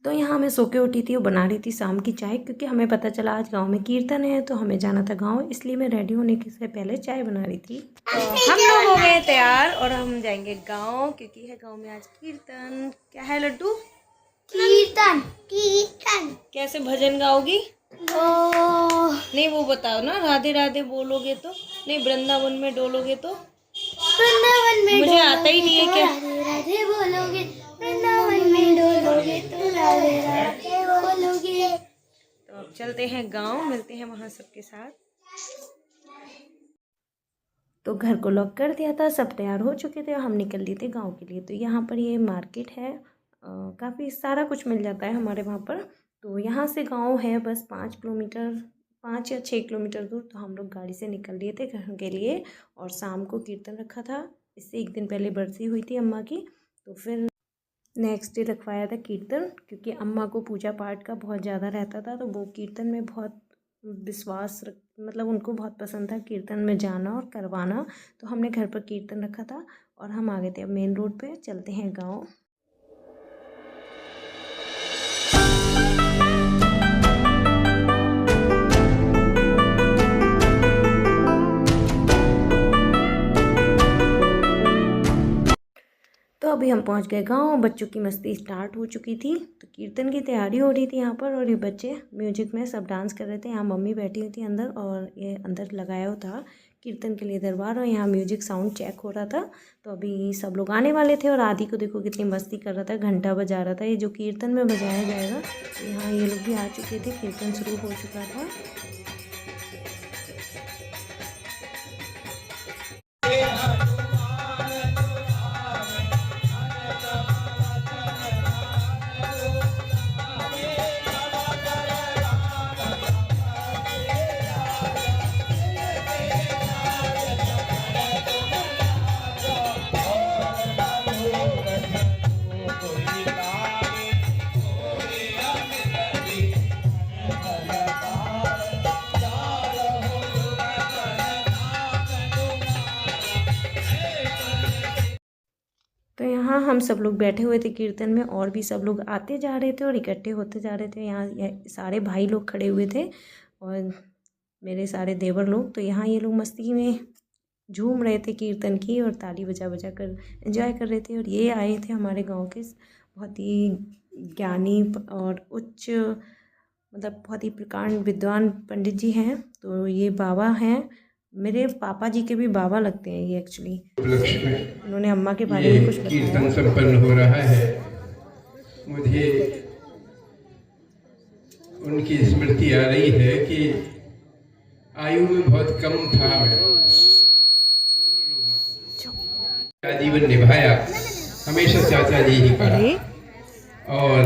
तो यहाँ मैं सो के उठी थी और बना रही थी शाम की चाय, क्योंकि हमें पता चला आज गांव में कीर्तन है तो हमें जाना था गांव, इसलिए मैं रेडी होने से पहले चाय बना रही थी। तो हम लोग हो गए तैयार और हम जाएंगे गांव, क्योंकि है गांव में आज कीर्तन। क्या है लड्डू? कीर्तन। कीर्तन कैसे भजन गाओगी? नहीं वो बताओ ना, राधे राधे बोलोगे तो? नहीं वृंदावन में डोलोगे तो? वृंदावन में मुझे आता ही नहीं है क्या? राधे राधे बोलोगे, वृंदावन में डोलोगे तो राधे राधे बोलोगे। तो अब चलते हैं गांव, मिलते हैं वहाँ सबके साथ। तो घर को लॉक कर दिया था, सब तैयार हो चुके थे, हम निकल लिए थे गांव के लिए। तो यहाँ पर ये मार्केट है, काफ़ी सारा कुछ मिल जाता है हमारे वहाँ पर। तो यहाँ से गांव है बस 5 या 6 किलोमीटर दूर। तो हम लोग गाड़ी से निकल लिए थे घर के लिए, और शाम को कीर्तन रखा था। इससे एक दिन पहले बरसी हुई थी अम्मा की, तो फिर नेक्स्ट डे रखवाया था कीर्तन, क्योंकि अम्मा को पूजा पाठ का बहुत ज़्यादा रहता था। तो वो कीर्तन में बहुत विश्वास मतलब उनको बहुत पसंद था कीर्तन में जाना और करवाना। तो हमने घर पर कीर्तन रखा था और हम आ गए थे अब मेन रोड पे। चलते हैं गाँव। तो अभी हम पहुंच गए गांव। बच्चों की मस्ती स्टार्ट हो चुकी थी, तो कीर्तन की तैयारी हो रही थी यहाँ पर, और ये बच्चे म्यूजिक में सब डांस कर रहे थे। यहाँ मम्मी बैठी हुई थी अंदर, और ये अंदर लगाया हुआ था कीर्तन के लिए दरबार, और यहाँ म्यूजिक साउंड चेक हो रहा था। तो अभी सब लोग आने वाले थे, और आदि को देखो कितनी मस्ती कर रहा था, घंटा बजा रहा था, ये जो कीर्तन में बजाया जाएगा। यहाँ ये लोग भी आ चुके थे, कीर्तन शुरू हो चुका था। तो यहाँ हम सब लोग बैठे हुए थे कीर्तन में, और भी सब लोग आते जा रहे थे और इकट्ठे होते जा रहे थे। यहाँ सारे भाई लोग खड़े हुए थे और मेरे सारे देवर लोग। तो यहाँ ये लोग मस्ती में झूम रहे थे कीर्तन की, और ताली बजा बजा कर एंजॉय कर रहे थे। और ये आए थे हमारे गांव के बहुत ही ज्ञानी और उच्च मतलब बहुत ही प्रकांड विद्वान पंडित जी हैं। तो ये बाबा हैं, मेरे पापा जी के भी बाबा लगते हैं ये एक्चुअली। उन्होंने अम्मा के बारे में कुछ बताया। कीर्तन संपन्न हो रहा है, मुझे उनकी स्मृति आ रही है कि आयु में बहुत कम था मैं। दोनों लोगों का जीवन निभाया, हमेशा चाचा जी ही कहा, और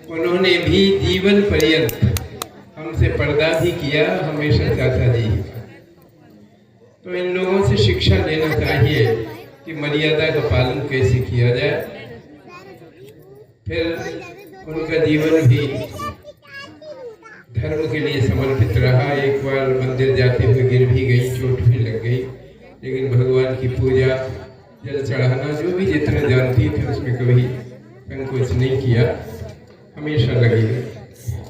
उन्होंने भी जीवन पर्यंत हमसे पर्दा भी किया, हमेशा चाचा जी ही। तो इन लोगों से शिक्षा लेना चाहिए कि मर्यादा का पालन कैसे किया जाए। फिर उनका जीवन भी धर्म के लिए समर्पित रहा। एक बार मंदिर जाते हुए गिर भी गई, चोट भी लग गई, लेकिन भगवान की पूजा, जल चढ़ाना, जो भी जितना जानती थी उसमें कभी संकोच नहीं किया, हमेशा लगी।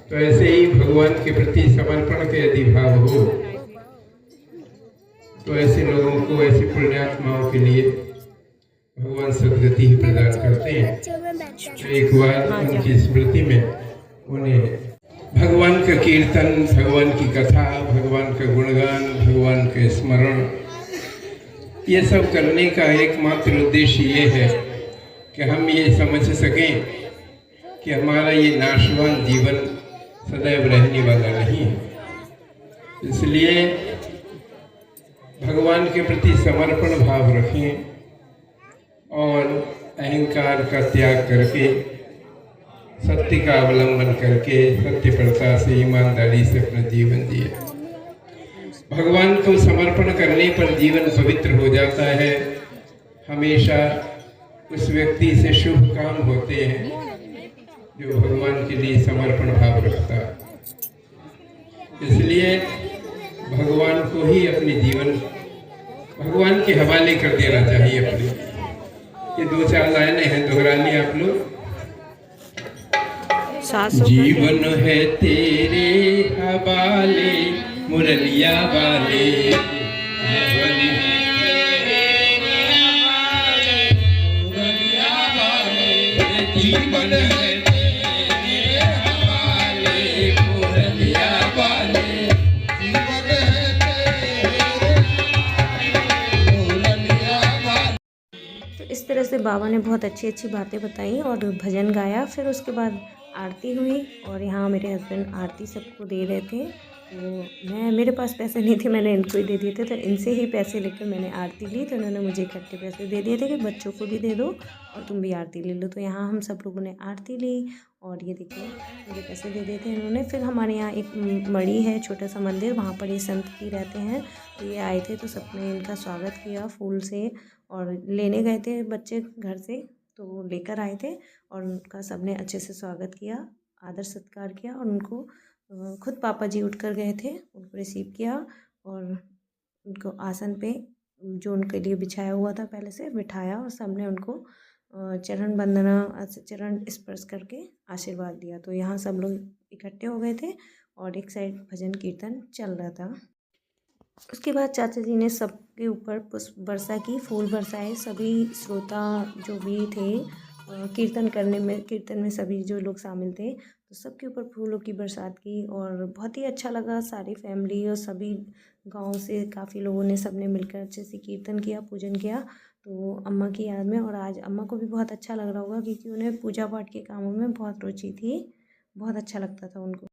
तो ऐसे ही भगवान के प्रति समर्पण के यदि भाव हो, तो ऐसे लोगों को, ऐसे पुण्यात्माओं के लिए भगवान सदगति ही प्रदान करते हैं। तो एक बार उनकी स्मृति में उन्हें भगवान का कीर्तन, भगवान की कथा, भगवान का गुणगान, भगवान के स्मरण, ये सब करने का एकमात्र उद्देश्य ये है कि हम ये समझ सकें कि हमारा ये नाशवान जीवन सदैव रहने वाला नहीं है। इसलिए भगवान के प्रति समर्पण भाव रखें और अहंकार का त्याग करके, सत्य का अवलंबन करके, सत्यपरता से, ईमानदारी से अपना जीवन जिए। भगवान को समर्पण करने पर जीवन पवित्र हो जाता है। हमेशा उस व्यक्ति से शुभ काम होते हैं जो भगवान के लिए समर्पण भाव रखता है। इसलिए भगवान को ही अपने जीवन भगवान के हवाले कर देना चाहिए अपने। ये 2-4 लाइनें हैं, दोहरा लें आप लोग। जीवन है तेरे हवाले मुरलिया वाले, जीवन है तेरे हवाले मुरलिया वाले, जीवन है तेरे हवाले मुरलिया वाले, जीवन है तेरे मुरलिया वाले। तो इस तरह से बाबा ने बहुत अच्छी अच्छी बातें बताई और भजन गाया। फिर उसके बाद आरती हुई और यहाँ मेरे हस्बैंड आरती सबको दे रहे थे। तो मेरे पास पैसे नहीं थे, मैंने इनको ही दे दिए थे। तो इनसे ही पैसे लेकर मैंने आरती ली। तो इन्होंने मुझे इकट्ठे पैसे दे दिए थे कि बच्चों को भी दे दो और तुम भी आरती ले लो। तो यहाँ हम सब लोगों ने आरती ली और ये देखिए मुझे पैसे दे दिए थे इन्होंने। फिर हमारे यहाँ एक मढ़ी है, छोटा सा मंदिर, वहाँ पर ये संत जी रहते हैं। तो ये आए थे तो सबने इनका स्वागत किया फूल से और लेने गए थे बच्चे घर से, तो लेकर आए थे और उनका सबने अच्छे से स्वागत किया, आदर सत्कार किया और उनको खुद पापा जी उठकर गए थे, उनको रिसीव किया और उनको आसन पे जो उनके लिए बिछाया हुआ था पहले से बिठाया और सबने उनको चरण वंदना, चरण स्पर्श करके आशीर्वाद दिया। तो यहाँ सब लोग इकट्ठे हो गए थे और एक साइड भजन कीर्तन चल रहा था। उसके बाद चाचा जी ने सबके ऊपर पुष्प वर्षा की, फूल बरसाए। सभी श्रोता जो भी थे कीर्तन में सभी जो लोग शामिल थे तो सबके ऊपर फूलों की बरसात की और बहुत ही अच्छा लगा। सारी फैमिली और सभी गांव से काफ़ी लोगों ने सबने मिलकर अच्छे से कीर्तन किया, पूजन किया। तो अम्मा की याद में, और आज अम्मा को भी बहुत अच्छा लग रहा होगा क्योंकि उन्हें पूजा पाठ के कामों में बहुत रुचि थी, बहुत अच्छा लगता था उनको।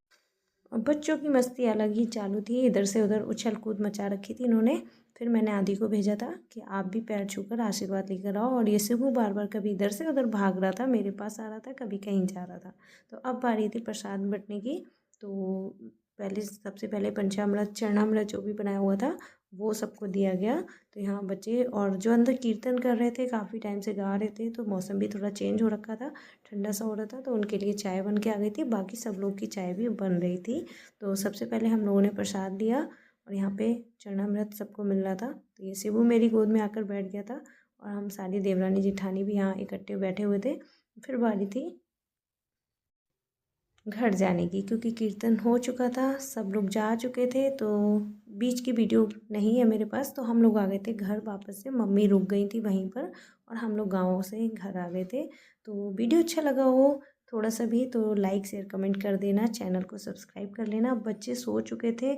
और बच्चों की मस्ती अलग ही चालू थी, इधर से उधर उछल कूद मचा रखी थी इन्होंने। फिर मैंने आदि को भेजा था कि आप भी पैर छूकर आशीर्वाद लेकर आओ, और ये शिबू बार बार कभी इधर से उधर भाग रहा था, मेरे पास आ रहा था, कभी कहीं जा रहा था। तो अब बारी थी प्रसाद बंटने की। तो सबसे पहले पंचामृत, चरणामृत जो भी बनाया हुआ था वो सबको दिया गया। तो यहाँ बच्चे और जो अंदर कीर्तन कर रहे थे, काफ़ी टाइम से गा रहे थे, तो मौसम भी थोड़ा चेंज हो रखा था, ठंडा सा हो रहा था, तो उनके लिए चाय बन के आ गई थी। बाकी सब लोग की चाय भी बन रही थी। तो सबसे पहले हम लोगों ने प्रसाद दिया और यहाँ पे चरणामृत सबको मिल रहा था। तो ये शिबू मेरी गोद में आकर बैठ गया था और हम सारी देवरानी जेठानी भी यहाँ इकट्ठे बैठे हुए थे। फिर बारी थी घर जाने की, क्योंकि कीर्तन हो चुका था, सब लोग जा चुके थे। तो बीच की वीडियो नहीं है मेरे पास। तो हम लोग आ गए थे घर वापस से, मम्मी रुक गई थी वहीं पर और हम लोग गाँव से घर आ गए थे। तो वीडियो अच्छा लगा हो थोड़ा सा भी तो लाइक शेयर कमेंट कर देना, चैनल को सब्सक्राइब कर लेना। बच्चे सो चुके थे